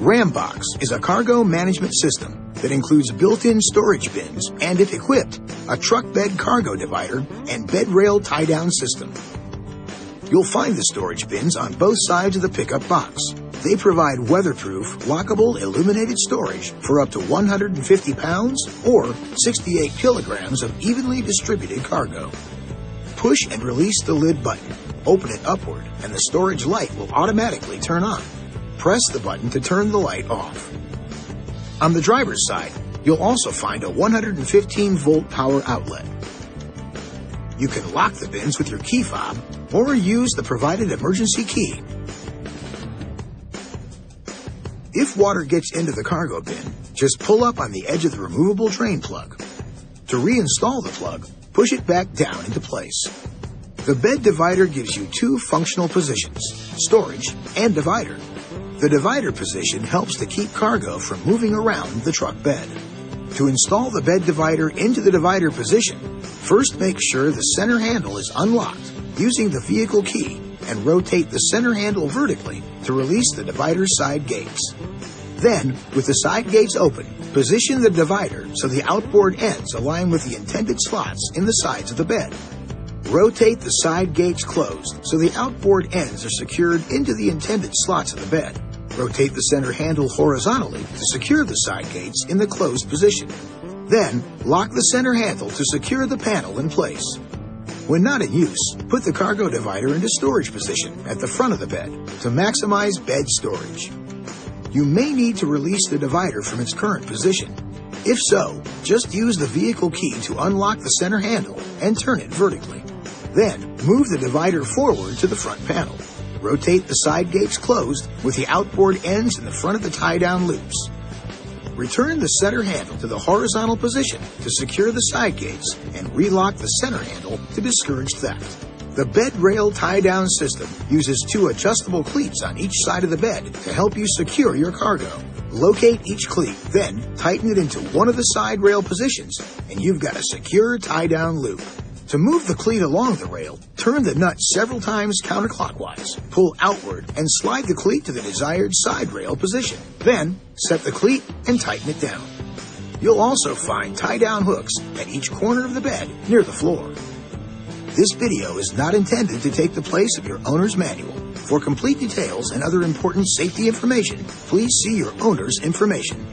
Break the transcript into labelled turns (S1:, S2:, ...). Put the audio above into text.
S1: RamBox is a cargo management system that includes built-in storage bins and, if equipped, a truck bed cargo divider and bed rail tie-down system. You'll find the storage bins on both sides of the pickup box. They provide weatherproof, lockable, illuminated storage for up to 150 pounds or 68 kilograms of evenly distributed cargo. Push and release the lid button. Open it upward, and the storage light will automatically turn on. Press the button to turn the light off. On the driver's side, you'll also find a 115-volt power outlet. You can lock the bins with your key fob or use the provided emergency key. If water gets into the cargo bin, just pull up on the edge of the removable drain plug. To reinstall the plug, push it back down into place. The bed divider gives you two functional positions, storage and divider. The divider position helps to keep cargo from moving around the truck bed. To install the bed divider into the divider position, first make sure the center handle is unlocked using the vehicle key and rotate the center handle vertically to release the divider side gates. Then, with the side gates open, position the divider so the outboard ends align with the intended slots in the sides of the bed. Rotate the side gates closed so the outboard ends are secured into the intended slots of the bed. Rotate the center handle horizontally to secure the side gates in the closed position. Then, lock the center handle to secure the panel in place. When not in use, put the cargo divider into storage position at the front of the bed to maximize bed storage. You may need to release the divider from its current position. If so, just use the vehicle key to unlock the center handle and turn it vertically. Then, move the divider forward to the front panel. Rotate the side gates closed with the outboard ends in the front of the tie-down loops. Return the center handle to the horizontal position to secure the side gates and relock the center handle to discourage theft. The bed rail tie-down system uses two adjustable cleats on each side of the bed to help you secure your cargo. Locate each cleat, then tighten it into one of the side rail positions, and you've got a secure tie-down loop. To move the cleat along the rail, turn the nut several times counterclockwise, pull outward, and slide the cleat to the desired side rail position. Then, set the cleat and tighten it down. You'll also find tie-down hooks at each corner of the bed near the floor. This video is not intended to take the place of your owner's manual. For complete details and other important safety information, please see your owner's information.